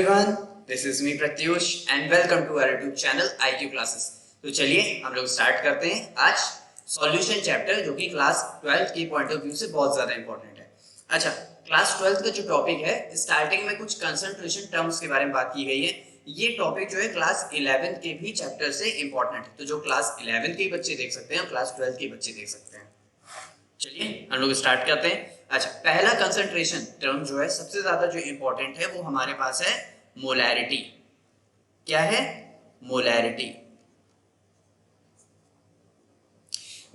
everyone, this is me Pratyush and welcome to our YouTube channel IQ Classes। तो चलिए हम लोग start करते हैं आज सॉल्यूशन चैप्टर, जो कि क्लास 12 के पॉइंट ऑफ व्यू से बहुत ज्यादा इंपॉर्टेंट है। अच्छा, क्लास 12 का जो टॉपिक है, स्टार्टिंग में कुछ कंसंट्रेशन टर्म्स के बारे में बात की गई है। ये टॉपिक जो है क्लास 11 के भी चैप्टर से इंपॉर्टेंट है, तो जो क्लास 11 के बच्चे देख सकते हैं, क्लास 12 के बच्चे देख सकते हैं। चलिए हम लोग स्टार्ट करते हैं। अच्छा, पहला कंसंट्रेशन टर्म जो है सबसे ज्यादा जो इंपॉर्टेंट है वो हमारे पास है मोलैरिटी। क्या है? मोलैरिटी।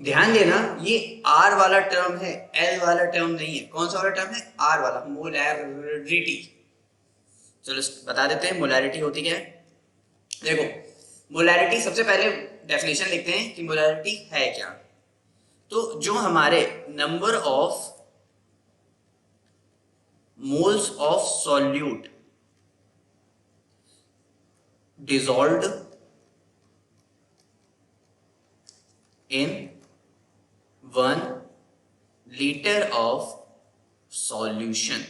ध्यान देना, ये आर वाला टर्म है, एल वाला टर्म नहीं है। कौन सा वाला टर्म है? आर वाला, मोलैरिटी। चलो बता देते हैं मोलैरिटी होती क्या है। देखो, मोलैरिटी सबसे पहले डेफिनेशन लिखते हैं कि मोलैरिटी है क्या। तो जो हमारे number of moles of solute dissolved in 1 liter of solution।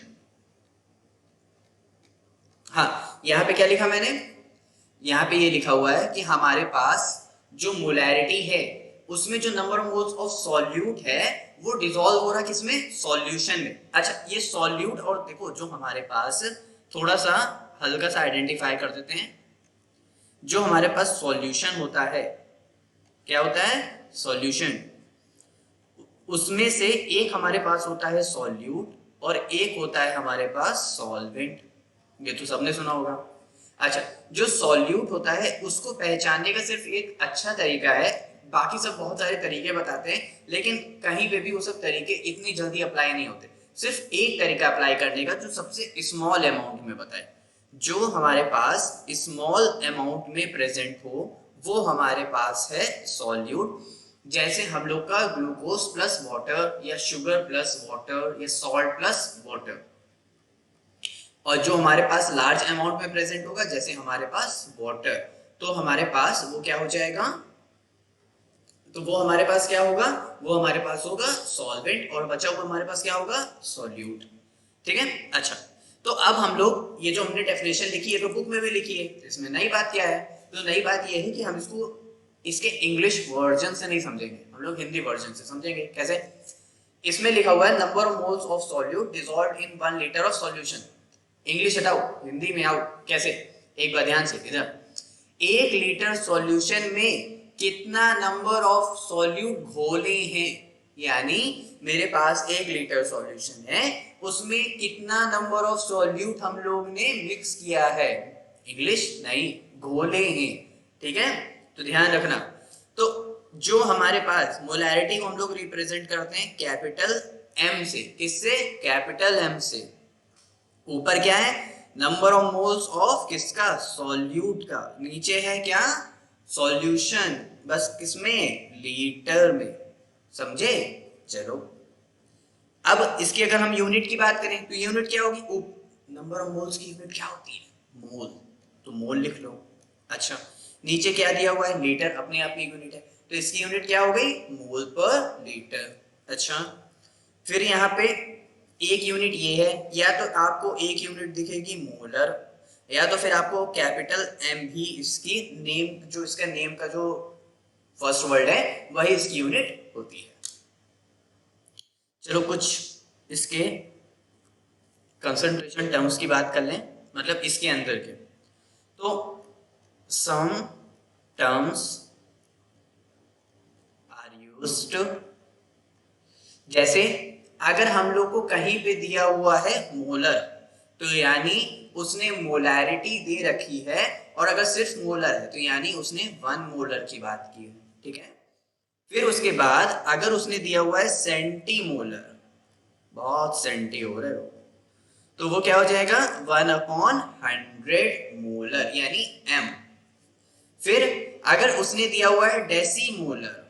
हाँ, यहां पे क्या लिखा मैंने? यहां पे ये लिखा हुआ है कि हमारे पास जो मोलैरिटी है उसमें जो number of moles of solute है वो डिसॉल्व हो रहा है किसमें? सॉल्यूशन में। अच्छा, ये सॉल्यूट, और देखो जो हमारे पास थोड़ा सा हल्का सा आइडेंटिफाई कर देते हैं, जो हमारे पास सॉल्यूशन होता है, क्या होता है? सॉल्यूशन। उसमें से एक हमारे पास होता है सॉल्यूट और एक होता है हमारे पास सॉल्वेंट। ये तो सबने सुना होगा। अच्छा, जो सॉल्यूट होता है उसको पहचानने का सिर्फ एक अच्छा तरीका है, बाकी सब बहुत सारे तरीके बताते हैं, लेकिन कहीं पे भी वो सब तरीके इतनी जल्दी अप्लाई नहीं होते। सिर्फ एक तरीका अप्लाई करने का जो सबसे स्मॉल अमाउंट में बताए, जो हमारे पास स्मॉल अमाउंट में प्रेजेंट हो वो हमारे पास है सॉल्यूट। जैसे हम लोग का ग्लूकोज प्लस वाटर या शुगर प्लस वाटर या सॉल्ट प्लस वाटर। और जो हमारे पास लार्ज अमाउंट में प्रेजेंट होगा, जैसे हमारे पास वाटर, तो हमारे पास वो क्या हो जाएगा? तो वो हमारे पास क्या होगा? वो हमारे पास होगा सॉल्वेंट, और बचा हुआ हमारे पास क्या होगा? सॉल्यूट। ठीक है। अच्छा, तो अब हम लोग ये जो हमने डेफिनेशन लिखी है तो बुक में भी लिखी है, इसमें नई बात क्या है? तो नई बात ये है कि हम इसको इसके इंग्लिश वर्जन से नहीं समझेंगे, हम लोग हिंदी वर्जन से समझेंगे। कैसे? इसमें लिखा हुआ है number of moles of solute dissolved in 1 litre of solution. English हटाओ, हिंदी में आओ। कैसे? एक बार ध्यान से इधर, 1 लीटर सॉल्यूशन में कितना नंबर ऑफ सॉल्यूट घोले हैं, यानी मेरे पास 1 लीटर सॉल्यूशन है, उसमें कितना नंबर ऑफ सॉल्यूट हम लोग ने मिक्स किया है। इंग्लिश नहीं, घोले हैं। ठीक है, तो ध्यान रखना। तो जो हमारे पास मोलैरिटी को हम लोग रिप्रेजेंट करते हैं कैपिटल एम से। किससे? कैपिटल एम से। ऊपर क्या है? नंबर ऑफ मोल्स ऑफ किसका? सॉल्यूट का। नीचे है क्या? सॉल्यूशन। बस किसमें? लीटर में। समझे? चलो, अब इसकी अगर हम यूनिट की बात करें तो यूनिट क्या होगी? नंबर ऑफ मोल्स की यूनिट क्या होती है? मोल। तो मोल लिख लो। अच्छा, नीचे क्या दिया हुआ है? लीटर, अपने आप में यूनिट है, तो इसकी यूनिट क्या हो गई? मोल पर लीटर। अच्छा, फिर यहाँ पे एक यूनिट ये है, या तो आपको एक यूनिट दिखेगी मोलर, या तो फिर आपको कैपिटल एम भी इसकी नेम, जो इसका नेम का जो फर्स्ट वर्ड है वही इसकी यूनिट होती है। चलो कुछ इसके कंसंट्रेशन टर्म्स की बात कर लें, मतलब इसके अंदर के। तो सम टर्म्स आर यूज्ड, जैसे अगर हम लोग को कहीं पे दिया हुआ है मोलर, तो यानी उसने मोलैरिटी दे रखी है, और अगर सिर्फ मोलर है तो यानी उसने 1 मोलर की बात की है। ठीक है। फिर उसके बाद अगर उसने दिया हुआ है सेंटीमोलर, बहुत सेंटी हो रहे हो, तो वो क्या हो जाएगा? 1/100 मोलर, यानी m। फिर अगर उसने दिया हुआ है डेसीमोलर,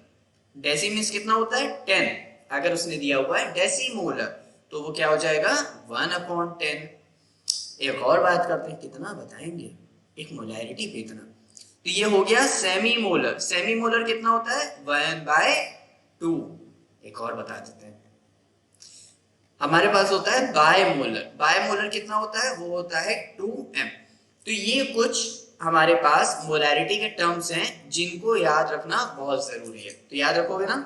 डेसी मीन्स कितना होता है? 10। अगर उसने दिया हुआ है डेसीमोलर तो वो क्या हो जाएगा? 1/10। एक और बात करते हैं, कितना बताएंगे एक मोलैरिटी पे इतना। तो ये हो गया सेमी मोलर। सेमी मोलर कितना होता है? 1/2। एक और बता देते हैं, हमारे पास होता है बायमोलर। बायमोलर कितना होता है? वो होता है 2m। तो ये कुछ हमारे पास मोलैरिटी के टर्म्स हैं जिनको याद रखना बहुत जरूरी है, तो याद रखोगे ना।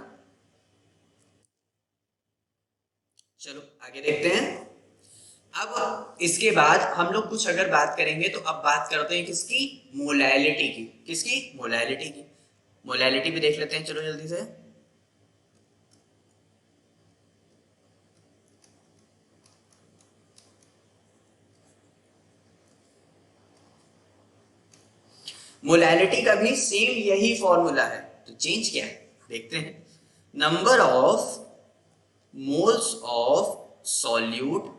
चलो आगे देखते हैं। अब इसके बाद हम लोग कुछ अगर बात करेंगे तो अब बात करते हैं किसकी, मोलैलिटी की। किसकी, मोलैलिटी की। मोलैलिटी भी देख लेते हैं, चलो जल्दी से। मोलैलिटी का भी सेम यही फॉर्मूला है, तो चेंज क्या है देखते हैं। Number of moles of solute,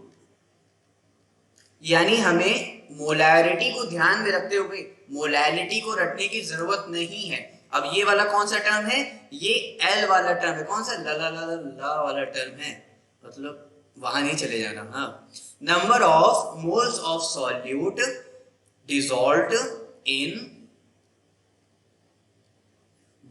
यानी हमें मोलैरिटी को ध्यान में रखते हुए मोलैलिटी को रटने की जरूरत नहीं है। अब ये वाला कौन सा टर्म है, ये एल वाला टर्म है। कौन सा, ला ला ला ला वाला टर्म है, मतलब वहां नहीं चले जाना। हाँ, number of moles of solute dissolved in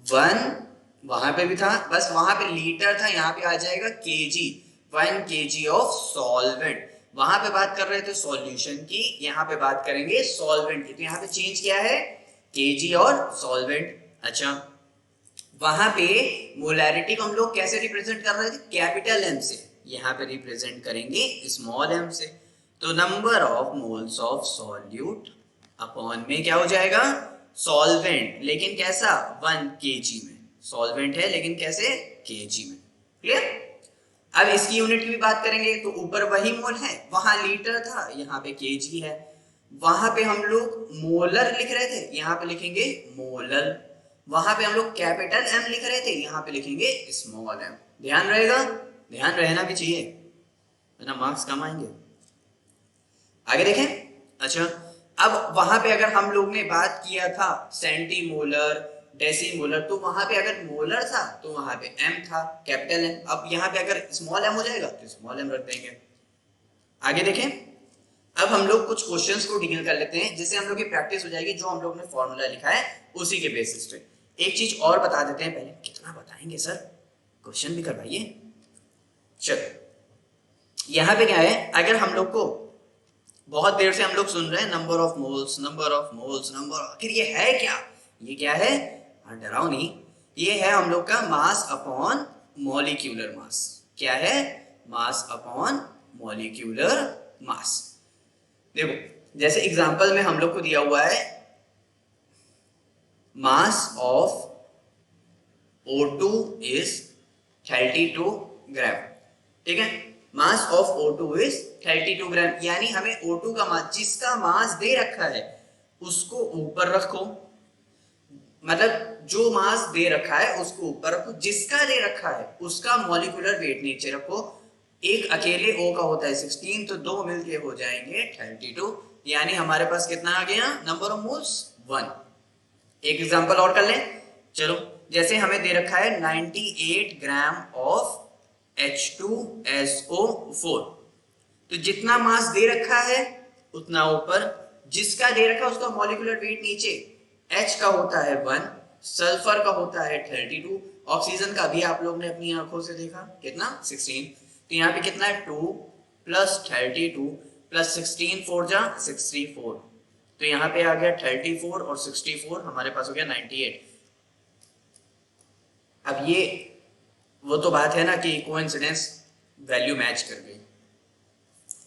one, वहां पे भी था, बस वहां पे लीटर था, यहाँ पे आ जाएगा केजी। 1 kg ऑफ सॉल्वेंट, वहां पे बात कर रहे थे सॉल्यूशन की, यहाँ पे बात करेंगे सॉल्वेंट की। तो यहाँ पे चेंज क्या है, केजी और सॉल्वेंट। अच्छा, वहां पे मोलैरिटी को हम लोग कैसे रिप्रेजेंट कर रहे थे, कैपिटल एम से, यहाँ पे रिप्रेजेंट करेंगे स्मॉल एम से। तो number of moles of solute upon में क्या हो जाएगा, सॉल्वेंट, लेकिन कैसा, 1 kg में। सॉल्वेंट है लेकिन कैसे, केजी में। क्लियर। अब इसकी यूनिट की भी बात करेंगे तो ऊपर वही मोल है, वहां लीटर था, यहाँ पे केजी है। वहां पे हम लोग मोलर लिख रहे थे, यहाँ पे लिखेंगे मोलर। वहां पे हम लोग कैपिटल एम लिख रहे थे, यहाँ पे लिखेंगे स्मॉल एम। ध्यान रहेगा, ध्यान रहना भी चाहिए, वरना मार्क्स कम आएंगे। आगे देखें। अच्छा, अब वहां पे अगर हम लोग ने बात किया था सेंटीमोलर, डेसीमोलर, तो वहां पे अगर मोलर था तो वहां पे एम था, कैपिटल एम। अब यहाँ पे अगर स्मॉल एम हो जाएगा तो स्मॉल एम रख देंगे। आगे देखें। अब हम लोग कुछ क्वेश्चंस को डील कर लेते हैं, जिससे हम लोग की प्रैक्टिस हो जाएगी, जो हम लोग ने फॉर्मूला लिखा है उसी के बेसिस पे। एक चीज और बता देते हैं पहले, कितना बताएंगे सर, क्वेश्चन भी करवाइए। चलो यहाँ पे क्या है, अगर हम लोग को बहुत देर से हम लोग सुन रहे हैं number of moles, number of moles, number, आखिर ये है क्या, ये क्या है, डराओ नहीं, ये है हम लोग का मास अपॉन मॉलिक्यूलर मास। क्या है, मास अपॉन मॉलिक्यूलर मास। देखो जैसे एग्जांपल में हम लोग को दिया हुआ है मास ऑफ O2 इज 32 ग्राम। ठीक है, मास ऑफ O2 इज 32 ग्राम, यानी हमें O2 का मास, जिसका मास दे रखा है उसको ऊपर रखो, मतलब जो मास दे रखा है उसको ऊपर रखो, जिसका दे रखा है उसका मॉलिक्यूलर वेट नीचे रखो। एक अकेले O का होता है 16, तो दो मिलके हो जाएंगे 32, यानी हमारे पास कितना आ गया, नंबर ऑफ मोल्स 1। एक एग्जांपल और कर लें, चलो। जैसे हमें दे रखा है 98 ग्राम ऑफ H2SO4, तो जितना मास दे रखा है उतना ऊपर, जिसका दे रखा है उसका मॉलिक्यूलर वेट नीचे। H का होता है 1, सल्फर का होता है 32, ऑक्सीजन का भी आप लोग ने अपनी आंखों से देखा कितना, 16। तो यहाँ पे कितना है, 2 प्लस 32 प्लस 16, 4 जा 64, तो यहाँ पे आ गया 34 और 64, हमारे पास हो गया 98। अब ये वो तो बात है ना कि कोइंसिडेंस वैल्यू मैच कर गई,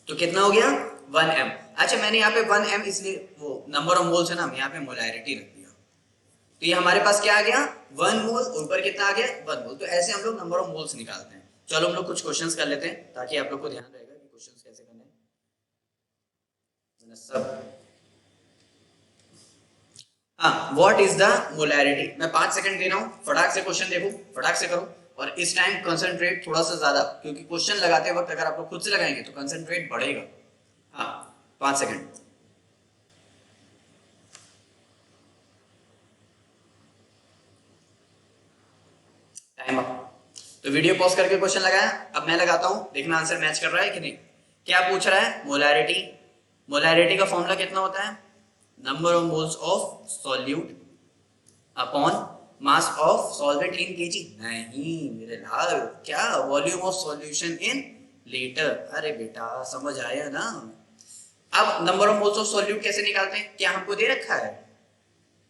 तो कितना हो गया 1m। अच्छा, मैंने यहाँ पे 1m इसलिए, वो नंबर ऑफ मोल्स है ना, यहाँ पे मोलैरिटी रख दिया, तो ये हमारे पास क्या आ गया, 1 मोल, ऊपर कितना आ गया 1 मोल। तो ऐसे हम लोग नंबर ऑफ मोल्स निकालते हैं। चलो हम लोग कुछ क्वेश्चंस कर लेते हैं, ताकि आप लोग को ध्यान रहेगा कि क्वेश्चंस कैसे करने हैं सब। हाँ, व्हाट इज द मोलैरिटी। मैं 5 सेकंड दे रहा हूँ, फटाक से क्वेश्चन देखो, फटाक से करो, और इस टाइम कंसंट्रेट थोड़ा सा ज्यादा, क्योंकि क्वेश्चन लगाते वक्त अगर आप लोग खुद से लगाएंगे तो कंसंट्रेट बढ़ेगा। हाँ, 5 सेकंड। Time up. तो वीडियो पॉज करके क्वेश्चन लगाया, अब मैं लगाता हूँ, देखना आंसर मैच कर रहा है कि नहीं। क्या पूछ रहा है, मोलैरिटी। मोलैरिटी का फॉर्मूला कितना होता है, number of moles of solute upon mass of solvent in KG. नहीं मेरे लाल, क्या, volume of solution in litre. अरे बेटा समझ आया ना। अब number of moles of solute कैसे निकालते हैं? क्या हमको दे रखा है?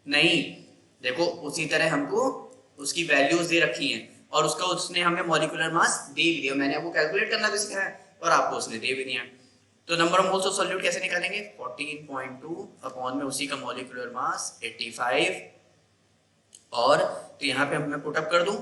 नहीं, देखो उसी तरह हमको उसकी वैल्यूज दे रखी हैं और उसका उसने हमें मॉलिक्यूलर मास दे भी दिया। मैंने आपको कैलकुलेट करना भी सिखाया और आपको उसने दे भी दिया। तो number of moles of solute कैसे निकालेंगे? 14.2 अपॉन में उसी का मॉलिक्यूलर मास 85 और तो यहाँ पे मैं पुटअप कर दूं।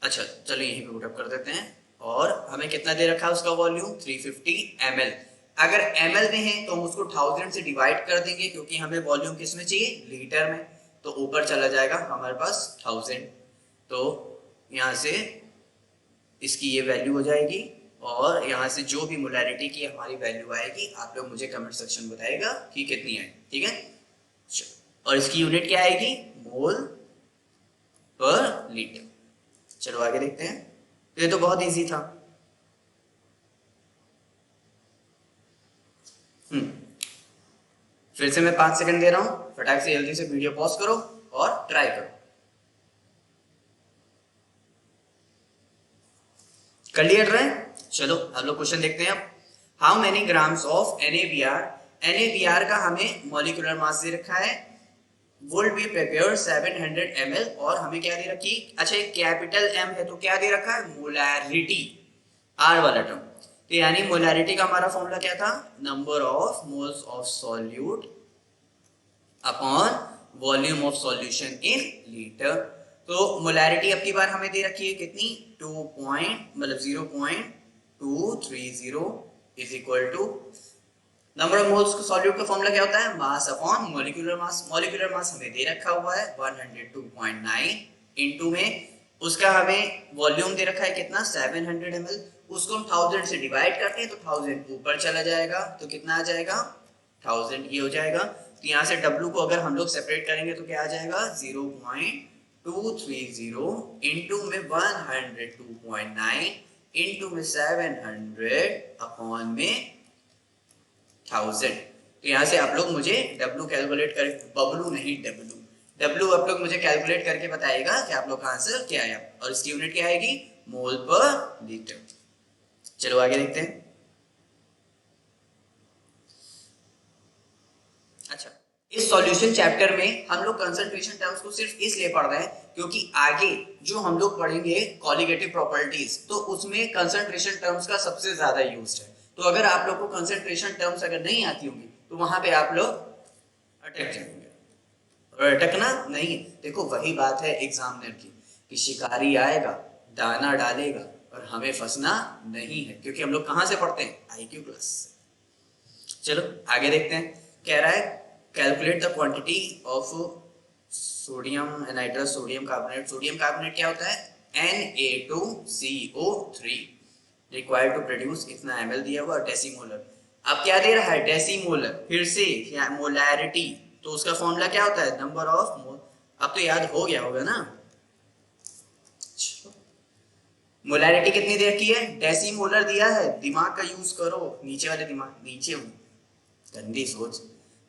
अच्छा चलो यहीं पे पुटअप कर देते हैं। और हमें कितना दे रखा है उसका वॉल्यूम? 350 ml। अगर ml में है तो हम उसको 1000 से डिवाइड कर देंगे क्योंकि हमें वॉल्यूम किस में चाहिए? लीटर में। तो ऊपर चला जाएगा हमारे पास 1000। तो यहाँ से इसकी ये वैल्यू हो जाएगी और यहाँ से जो भी मोलैरिटी की हमारी वैल्यू आएगी आप लोग मुझे कमेंट सेक्शन में बताएगा कि कितनी है। ठीक है, और इसकी यूनिट क्या आएगी? मोल पर लीटर। चलो आगे देखते हैं। ये तो बहुत इजी था। फिर से मैं 5 सेकंड दे रहा हूं, फटाक से जल्दी से वीडियो पॉज करो और ट्राई करो। कर लिया ट्राई? चलो हम लोग क्वेश्चन देखते हैं अब। How many grams of NaBr? NaBr का हमें मॉलिक्यूलर मास दे रखा है वुड बी प्रिपेयर्ड 700 ml और हमें क्या दे रखी? अच्छा एक कैपिटल M है तो क्या दे रखा है? मोलैरिटी, R वाला टर्म। तो यानी मोलैरिटी का हमारा फॉर्मूला क्या था? Number of moles of solute upon volume of solution in litre. तो मोलैरिटी अब की बार हमें दे रखी है कितनी? 0.230 is equal to number of moles का सॉल्यूट का फॉर्मूला क्या होता है? Mass upon molecular mass. Molecular mass हमें दे रखा हुआ है 102.9 इनटू में उसका हमें वॉल्यूम दे रखा है कितना? 700 ml। उसको हम 1000 से डिवाइड करते हैं तो 1000 ऊपर चला जाएगा तो कितना आ जाएगा? 1000 ये हो जाएगा। तो यहाँ से W को अगर हम लोग सेपरेट करेंगे तो क्या आ जाएगा? 0.230 इनटू में 102.9 इनटू में 700 अपॉन में 1000। तो यहाँ से आप लोग मुझे W कैलकुलेट कर, बबलू नहीं W आप लोग मुझे कैलकुलेट करके बताएगा कि आप लोग का आंसर क्या आया और इसकी यूनिट क्या आएगी? मोल पर लीटर। चलो आगे देखते हैं। अच्छा इस सॉल्यूशन चैप्टर में हम लोग कंसंट्रेशन टर्म्स को सिर्फ इसलिए पढ़ रहे हैं क्योंकि आगे जो हम लोग पढ़ेंगे कॉलिगेटिव प्रॉपर्टीज तो उसमें कंसंट्रेशन टर्म्स का सबसे ज्यादा यूज है। तो अगर आप लोग को कंसंट्रेशन टर्म्स अगर नहीं आती होंगी तो वहां पे आप लोग अटक जाएंगे। और अटकना नहीं, देखो वही बात है एग्जामिनर की कि शिकारी आएगा दाना डालेगा और हमें फंसना नहीं है क्योंकि हम लोग कहां से पढ़ते हैं? IQ क्लास से। चलो आगे देखते हैं। कह रहा है calculate the quantity of sodium anhydrous sodium carbonate. Sodium carbonate क्या होता है? Na2CO3 रिक्वायर्ड टू प्रोड्यूस इतना ml दिया हुआ डेसीमोलर। अब क्या दे रहा है? डेसीमोलर। फिर से मोलैरिटी तो उसका फॉर्मूला क्या होता है? Number of mole. अब तो याद हो गया होगा ना। मोलैरिटी कितनी दे रखी है? डेसीमोलर दिया है। दिमाग का यूज करो, नीचे वाले दिमाग, नीचे हूं गंदी सोच।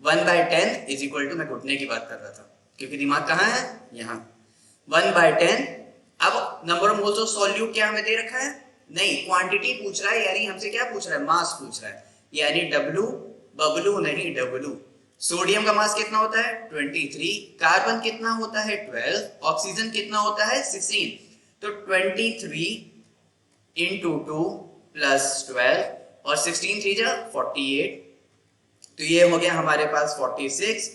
1/10 इज इक्वल टू, मैं घुटने की बात कर रहा था क्योंकि दिमाग कहाँ है? यहाँ। 1/10। अब number of moles of solute क्या हमें दे रखा है? नहीं, क्वांटिटी पूछ रहा है यानी हमसे क्या पूछ रहा है? मास पूछ रहा है यानी W, बबलू नहीं W। सोडियम का मास कितना होता है? 23। कार्बन कितना होता है? 12। ऑक्सीजन कितना होता है? 16। तो 23 इंटू 2 प्लस 12 और 16 3 जा 48। तो ये हो गया हमारे पास 46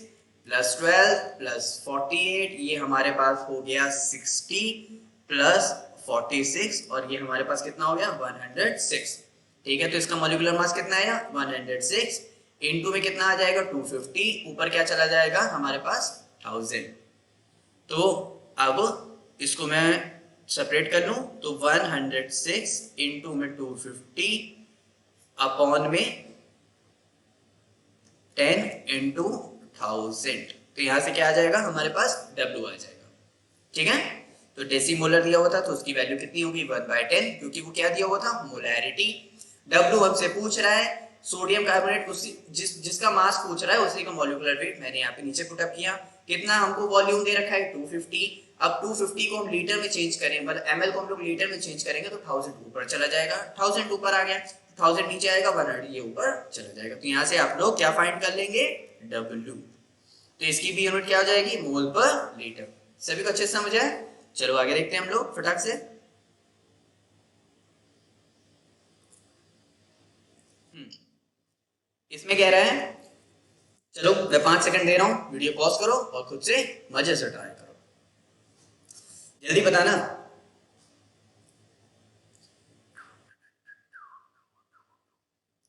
प्लस 12 प्लस 48, ये हमारे पास हो गया 60 प्लस 46 और ये हमारे पास कितना हो गया? 106। ठीक है, तो इसका मॉलिक्यूलर मास कितना आया? 106 इनटू में कितना आ जाएगा? 250। ऊपर क्या चला जाएगा हमारे पास? 1000। तो अब इसको मैं सेपरेट कर लूं तो 106 इनटू में 250 अपॉन में 10 इंटू 1000। तो यहां से क्या आ जाएगा हमारे पास? W आ जाएगा। ठीक है, तो डेसीमोलर दिया हुआ था तो उसकी वैल्यू कितनी होगी? 1/10 क्योंकि वो क्या दिया हुआ था? मोलैरिटी। W हमसे पूछ रहा है सोडियम कार्बोनेट, जिसका मास पूछ रहा है उसी का मॉलिक्यूलर वेट मैंने यहाँ पे नीचे पुट अप किया। कितना हमको वॉल्यूम दे रखा है 250। अब 250 को हम लीटर में चेंज करें, मतलब ml को हम लोग लीटर में चेंज करेंगे तो 1000 ऊपर चला जाएगा, 1000 ऊपर आ गया, 1000 नीचे आएगा, 100 ये ऊपर चला जाएगा। तो यहाँ से आप लोग क्या फाइंड कर लेंगे, W। तो इसकी भी यूनिट क्या हो जाएगी, मोल पर लीटर। सभी को अच्छे से समझ आए? चलो आगे देखते हैं हम लोग फटाक से। इसमें कह रहा है, चलो मैं 5 सेकंड दे रहा हूं, वीडियो पॉज करो और खुद से मजे से ट्राई करो, जल्दी बताना।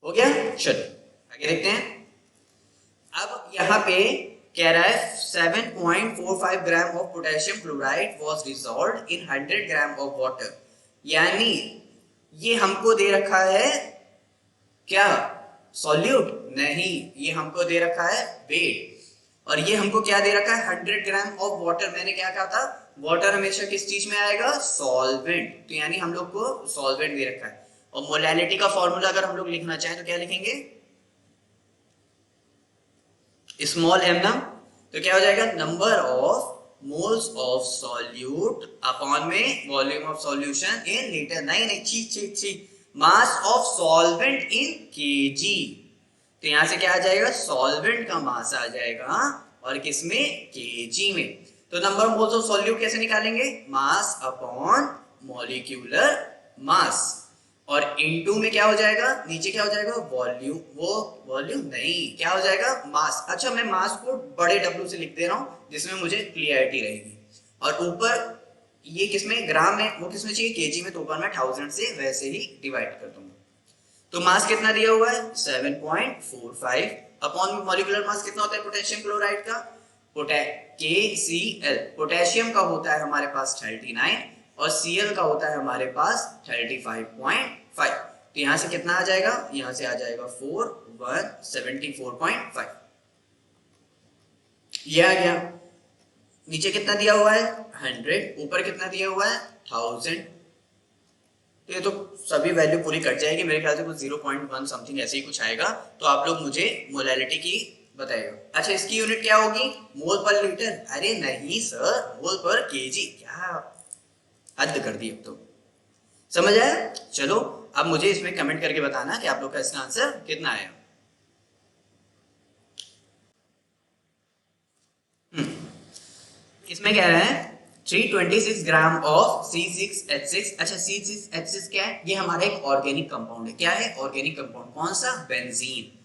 हो गया? चलो आगे देखते हैं। अब यहाँ पे कह रहा है 7.45 gram of potassium chloride was dissolved in 100 gram of water. यानी ये हमको दे रखा है क्या, सॉल्यूट? नहीं, ये हमको दे रखा है वेट। और ये हमको क्या दे रखा है, 100 ग्राम ऑफ वाटर। मैंने क्या कहा था, वाटर हमेशा किस चीज में आएगा, सॉल्वेंट। तो यानी हम लोग को सॉल्वेंट दे रखा है। और मोलैलिटी का फॉर्मूला अगर हम लोग लिखना चाहें तो क्या लिखेंगे, स्मॉल m ना। तो क्या हो जाएगा, number of moles of solute upon में volume of solution in litre. नहीं, छी mass of solvent in kg. तो यहां से क्या आ जाएगा, सॉल्वेंट का मास आ जाएगा, और किसमें, केजी में। तो number of moles of solute कैसे निकालेंगे, मास अपॉन मॉलिक्यूलर मास। और इनटू में क्या हो जाएगा, नीचे क्या हो जाएगा, वॉल्यूम। वो वॉल्यूम नहीं, क्या हो जाएगा, मास। अच्छा, मैं मास को बड़े W से लिख दे रहा हूं जिसमें मुझे क्लियरिटी रहेगी। और ऊपर ये किसमें, ग्राम में, वो किसमें चाहिए, केजी में। तो ऊपर मैं 1000 से वैसे ही डिवाइड कर दूंगा। तो मास कितना दिया हुआ है, 7.45 अपॉन मॉलिक्यूलर मास कितना होता है पोटेशियम क्लोराइड का, KCl। पोटेशियम का होता है हमारे पास 39 और Cl का होता है हमारे पास 35.5। तो यहां से कितना आ जाएगा, यहां से आ जाएगा 4174.5। ये आ गया। नीचे कितना दिया हुआ है, 100, ऊपर कितना दिया हुआ है, 1000। तो ये तो सभी वैल्यू पूरी कट जाएगी, मेरे ख्याल से कुछ 0.1 समथिंग ऐसे ही कुछ आएगा। तो आप लोग मुझे मोलैलिटी की बताइएगा। अच्छा, इसकी यूनिट क्या होगी, मोल पर लीटर? अरे नहीं सर, मोल पर केजी। क्या हद कर दी, अब तो समझ आया? चलो अब मुझे इसमें कमेंट करके बताना कि आप लोग का इसका आंसर कितना आया। इसमें कह रहा है 326 ग्राम ऑफ C6H6। अच्छा, C6H6 क्या है, ये हमारा एक ऑर्गेनिक कंपाउंड है। क्या है, ऑर्गेनिक कंपाउंड। कौन सा, बेंजीन।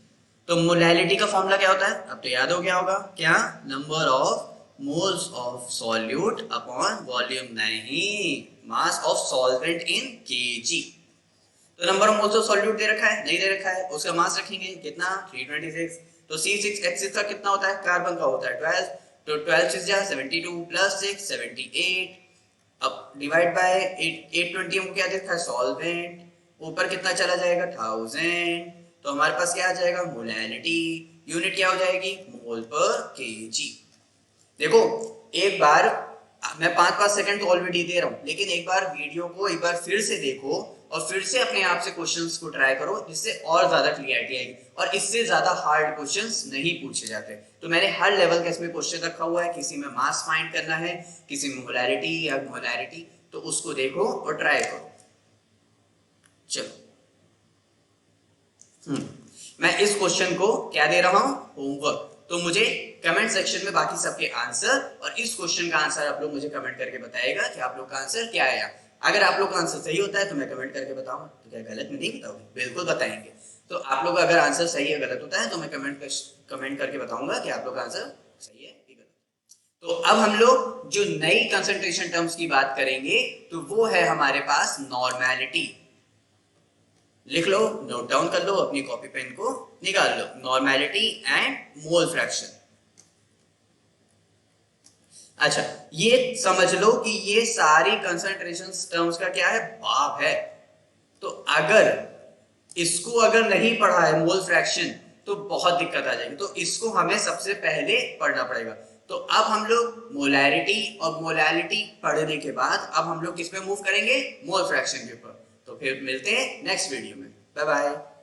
तो मोलैलिटी का फॉर्मूला क्या होता है, अब तो याद हो गया होगा, क्या, number of moles of solute upon volume. नहीं, mass of solvent in kg. तो number of moles of solute दे रखा है, नहीं दे रखा है, उसका मास रखेंगे कितना, 326। तो C6H6 का कितना होता है, कार्बन का होता है 12। तो 12 6 जा 72 प्लस 6 78। अब डिवाइड बाय 820 हमको क्या देखा है, सॉल्वेंट। ऊपर कितना चला जाएगा, 1000। तो हमारे पास क्या आ जाएगा, मोलैलिटी। यूनिट क्या हो जाएगी, मोल पर केजी। देखो, एक बार मैं 5-5 सेकंड तो ऑलरेडी दे रहा हूं, लेकिन एक बार वीडियो को एक बार फिर से देखो और फिर से अपने आप से क्वेश्चंस को ट्राई करो, जिससे और ज्यादा क्लियरिटी आएगी। और इससे ज्यादा हार्ड क्वेश्चंस नहीं पूछे जाते। तो मैंने हर लेवल का इसमें क्वेश्चन रखा हुआ है। किसी में मास फाइंड करना है, किसी में मोलैरिटी या मोलैरिटी, तो उसको देखो और ट्राई करो। चलो, मैं इस क्वेश्चन को क्या दे रहा हूं, होमवर्क। तो मुझे कमेंट सेक्शन में बाकी सबके आंसर और इस क्वेश्चन का आंसर आप लोग मुझे कमेंट करके बताएगा कि आप लोग का आंसर क्या आया। अगर आप लोग का आंसर सही होता है तो मैं कमेंट करके बताऊंगा, तो क्या गलत में नहीं बताओगे, बिल्कुल बताएंगे। तो आप लोग अगर आंसर सही या गलत होता है तो मैं कमेंट करके बताऊंगा कि आप लोग का आंसर सही है कि गलत। तो अब हम लोग जो नई कंसंट्रेशन टर्म्स की बात करेंगे तो वो है हमारे पास नॉर्मेलिटी। लिख लो, नोट डाउन कर लो, अपनी कॉपी पेन को निकाल लो। Normality and mole fraction. अच्छा, ये समझ लो कि ये सारी कंसंट्रेशन टर्म्स का क्या है, बाप है। तो अगर इसको अगर नहीं पढ़ा है, मोल फ्रैक्शन, तो बहुत दिक्कत आ जाएगी। तो इसको हमें सबसे पहले पढ़ना पड़ेगा। तो अब हम लोग मोलैरिटी और मोलैलिटी पढ़ने के बाद अब हम लोग किस पे मूव करेंगे, मोल फ्रैक्शन के ऊपर। तो फिर मिलते हैं नेक्स्ट वीडियो में। Bye bye.